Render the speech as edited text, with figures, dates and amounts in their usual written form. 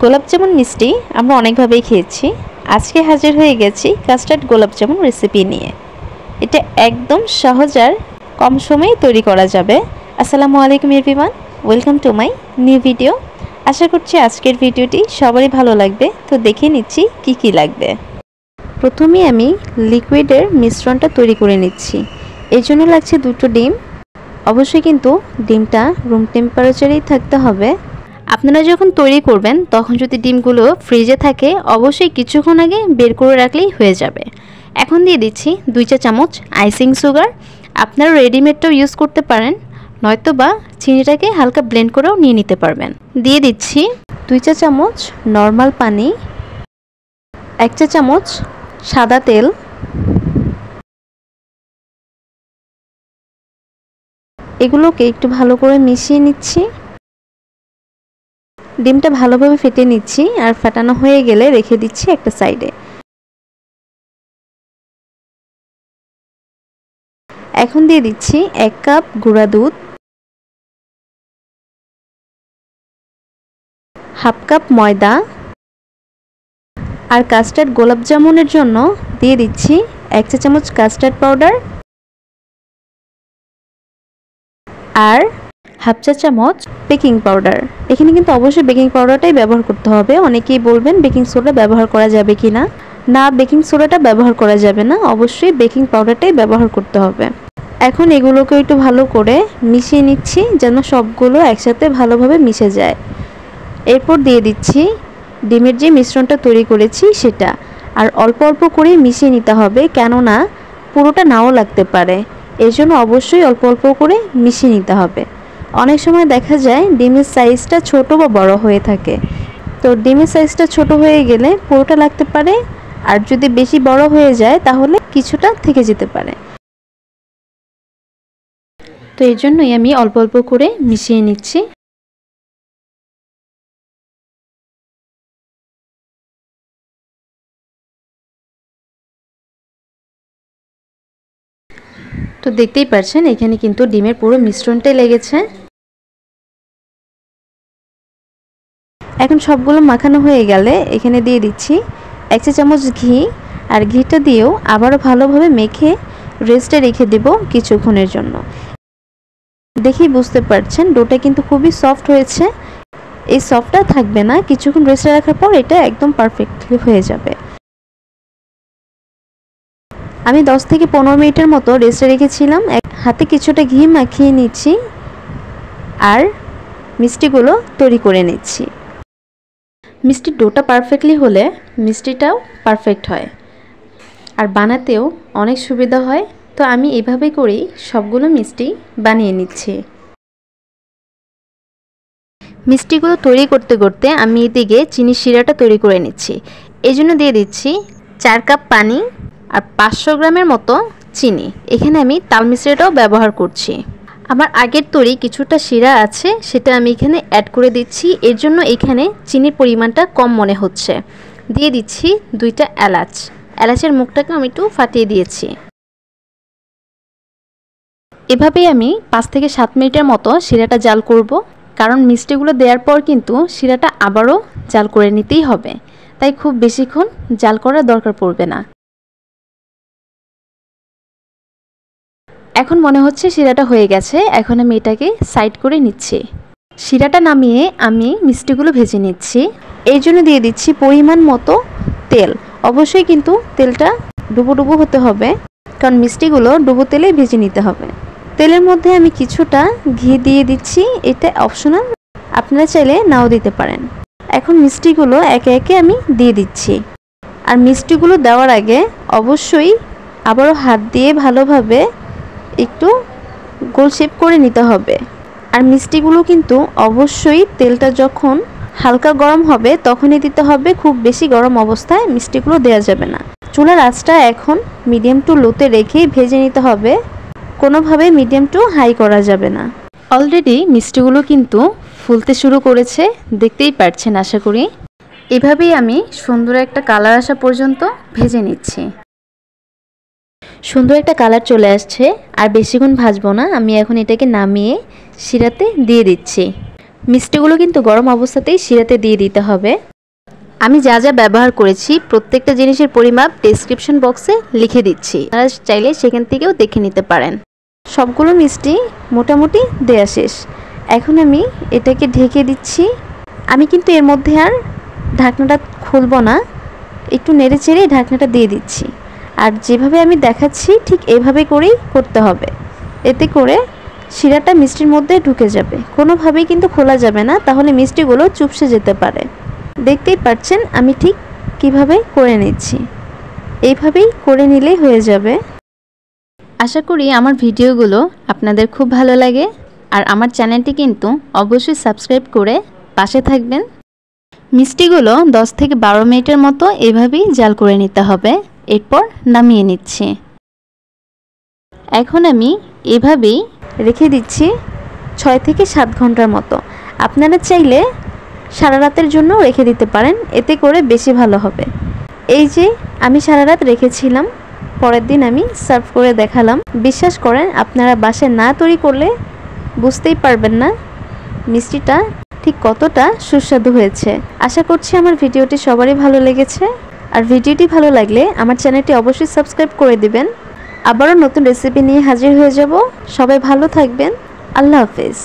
গোলাপ জামুন মিষ্টি আমরা অনেকভাবেই খেয়েছি। আজকে হাজির হয়ে গেছি কাস্টার্ড গোলাপ জামুন রেসিপি নিয়ে। এটা একদম সহজ আর কম সময়ে তৈরি করা যাবে। আসসালামু আলাইকুম everyone, welcome to my new video. আশা করছি আজকের ভিডিওটি সবারই ভালো লাগবে। তো দেখে নিচ্ছি কি কি লাগবে। প্রথমে আমি লিকুইডের মিশ্রণটা তৈরি করে নিচ্ছি। এর জন্য লাগছে 2টো ডিম। অবশ্যই কিন্তু ডিমটা রুম টেম্পারেচারেই থাকতে হবে। আপনারা যখন তৈরি করবেন তখন যদি ডিমগুলো ফ্রিজে থাকে অবশ্যই কিছুক্ষণ আগে বের করে রাখলেই হয়ে যাবে। এখন দিয়ে দিচ্ছি 2 চা চামচ আইসিং সুগার। আপনারা রেডিমেডটাও ইউজ করতে পারেন, নয়তো বা চিনিটাকে হালকা ব্লেন্ড করেও নিয়ে নিতে পারবেন। দিয়ে দিচ্ছি 2 চা চামচ নর্মাল পানি, 1 চা চামচ সাদা তেল, এগুলোকে একটু ভালো করে মিশিয়ে নিচ্ছি। ডিমটা ভালোভাবে ফেটে নিচ্ছি আর ফাটানো হয়ে গেলে রেখে দিচ্ছি একটা সাইডে। এখন দিয়ে দিচ্ছি 1 কাপ গুঁড়া দুধ, 1/2 কাপ ময়দা আর কাস্টার্ড গোলাপ জামুনের জন্য দিয়ে দিচ্ছি 1 চা চামচ কাস্টার্ড পাউডার আর 1/2 চা চামচ বেকিং পাউডার। এখানে কিন্তু অবশ্যই বেকিং পাউডারটাই ব্যবহার করতে হবে। অনেকেই বলবেন বেকিং সোডা ব্যবহার করা যাবে কি না। না, বেকিং সোডাটা ব্যবহার করা যাবে না, অবশ্যই বেকিং পাউডারটাই ব্যবহার করতে হবে। এখন এগুলোকে একটু ভালো করে মিশিয়ে নিচ্ছি যেন সবগুলো একসাথে ভালোভাবে মিশে যায়। এরপর দিয়ে দিচ্ছি ডিমের যে মিশ্রণটা তৈরি করেছি সেটা, আর অল্প অল্প করে মিশিয়ে নিতে হবে, কেননা পুরোটা নাও লাগতে পারে। এর জন্য অবশ্যই অল্প অল্প করে মিশিয়ে নিতে হবে। অনেক সময় দেখা যায় ডিমের সাইজটা ছোট বা বড় হয়ে থাকে, তো ডিমের সাইজটা ছোট হয়ে গেলে পুরোটা লাগতে পারে, আর যদি বেশি বড় হয়ে যায় তাহলে কিছুটা থেকে যেতে পারে। তো এর জন্যই আমি অল্প অল্প করে মিশিয়ে নিচ্ছি। তো দেখতেই পাচ্ছেন এখানে কিন্তু ডিমের পুরো মিশ্রণটাই লেগেছে। এখন সবগুলো মাখানো হয়ে গেলে এখানে দিয়ে দিচ্ছি 1 চা চামচ ঘি, আর ঘিটা দিয়েও আবারও ভালোভাবে মেখে রেস্টে রেখে দেব কিছুক্ষণের জন্য। দেখেই বুঝতে পারছেন ডোটা কিন্তু খুবই সফট হয়েছে। এই সফটটা থাকবে না, কিছুক্ষণ রেস্টে রাখার পর এটা একদম পারফেক্টলি হয়ে যাবে। আমি 10 থেকে 15 মিনিটের মতো রেস্টে রেখেছিলাম। হাতে কিছুটা ঘি মাখিয়ে নিচ্ছি আর মিষ্টিগুলো তৈরি করে নিচ্ছি। মিষ্টির ডোটা পারফেক্টলি হলে মিষ্টিটাও পারফেক্ট হয় আর বানাতেও অনেক সুবিধা হয়। তো আমি এভাবে করেই সবগুলো মিষ্টি বানিয়ে নিচ্ছি। মিষ্টিগুলো তৈরি করতে করতে আমি এদিকে চিনির শিরাটা তৈরি করে নিচ্ছি। এই জন্য দিয়ে দিচ্ছি 4 কাপ পানি আর 500 গ্রামের মতো চিনি। এখানে আমি তাল মিশ্রিটাও ব্যবহার করছি। আমার আগের তৈরি কিছুটা শিরা আছে, সেটা আমি এখানে অ্যাড করে দিচ্ছি। এর জন্য এখানে চিনির পরিমাণটা কম মনে হচ্ছে। দিয়ে দিচ্ছি 2টা এলাচ। এলাচের মুখটাকে আমি একটু ফাটিয়ে দিয়েছি। এভাবেই আমি 5 থেকে 7 মিনিটের মতো শিরাটা জাল করব, কারণ মিষ্টিগুলো দেওয়ার পর কিন্তু শিরাটা আবারও জাল করে নিতেই হবে, তাই খুব বেশিক্ষণ জাল করার দরকার পড়বে না। এখন মনে হচ্ছে শিরাটা হয়ে গেছে। এখন আমি এটাকে সাইড করে নিচ্ছি। শিরাটা নামিয়ে আমি মিষ্টিগুলো ভেজে নিচ্ছি। এই জন্য দিয়ে দিচ্ছি পরিমাণ মতো তেল। অবশ্যই কিন্তু তেলটা ডুবো ডুবো হতে হবে, কারণ মিষ্টিগুলো ডুবো তেলে ভেজে নিতে হবে। তেলের মধ্যে আমি কিছুটা ঘি দিয়ে দিচ্ছি, এটা অপশনাল, আপনারা চাইলে নাও দিতে পারেন। এখন মিষ্টিগুলো একে একে আমি দিয়ে দিচ্ছি। আর মিষ্টিগুলো দেওয়ার আগে অবশ্যই আবারও হাত দিয়ে ভালোভাবে একটু গোল শেপ করে নিতে হবে। আর মিষ্টিগুলো কিন্তু অবশ্যই তেলটা যখন হালকা গরম হবে তখনই দিতে হবে, খুব বেশি গরম অবস্থায় মিষ্টিগুলো দেওয়া যাবে না। চুলার আঁচটা এখন মিডিয়াম টু লোতে রেখেই ভেজে নিতে হবে, কোনোভাবে মিডিয়াম টু হাই করা যাবে না। অলরেডি মিষ্টিগুলো কিন্তু ফুলতে শুরু করেছে, দেখতেই পাচ্ছেন আশা করি। এভাবেই আমি সুন্দর একটা কালার আসা পর্যন্ত ভেজে নিচ্ছি। সুন্দর একটা কালার চলে আসছে, আর বেশিক্ষণ ভাজবো না। আমি এখন এটাকে নামিয়ে শিরাতে দিয়ে দিচ্ছি। মিষ্টিগুলো কিন্তু গরম অবস্থাতেই শিরাতে দিয়ে দিতে হবে। আমি যা যা ব্যবহার করেছি প্রত্যেকটা জিনিসের পরিমাপ ডেসক্রিপশন বক্সে লিখে দিচ্ছি, আপনারা চাইলে সেখান থেকেও দেখে নিতে পারেন। সবগুলো মিষ্টি মোটামুটি দেয়া শেষ। এখন আমি এটাকে ঢেকে দিচ্ছি। আমি কিন্তু এর মধ্যে আর ঢাকনাটা খুলব না, একটু নেড়ে চেড়ে ঢাকনাটা দিয়ে দিচ্ছি। আর যেভাবে আমি দেখাচ্ছি ঠিক এভাবে করেই করতে হবে, এতে করে শিরাটা মিষ্টির মধ্যে ঢুকে যাবে। কোনোভাবেই কিন্তু খোলা যাবে না, তাহলে মিষ্টিগুলো চুপসে যেতে পারে। দেখতেই পাচ্ছেন আমি ঠিক কিভাবে করে নিচ্ছি, এইভাবেই করে নিলেই হয়ে যাবে। আশা করি আমার ভিডিওগুলো আপনাদের খুব ভালো লাগে, আর আমার চ্যানেলটি কিন্তু অবশ্যই সাবস্ক্রাইব করে পাশে থাকবেন। মিষ্টিগুলো 10 থেকে 12 মিনিটের মতো এভাবেই জাল করে নিতে হবে। এরপর নামিয়ে নিচ্ছি। এখন আমি এভাবেই রেখে দিচ্ছি 6 থেকে 7 ঘন্টার মতো। আপনারা চাইলে সারা রাতের জন্য রেখে দিতে পারেন, এতে করে বেশি ভালো হবে। এই যে আমি সারা রাত রেখেছিলাম, পরের দিন আমি সার্ভ করে দেখালাম। বিশ্বাস করেন আপনারা বাসায় না তৈরি করলে বুঝতেই পারবেন না মিষ্টিটা ঠিক কতটা সুস্বাদু হয়েছে। আশা করছি আমার ভিডিওটি সবারই ভালো লেগেছে, আর ভিডিওটি ভালো লাগলে আমার চ্যানেলটি অবশ্যই সাবস্ক্রাইব করে দিবেন। আবারও নতুন রেসিপি নিয়ে হাজির হয়ে যাব। সবাই ভালো থাকবেন। আল্লাহ হাফেজ।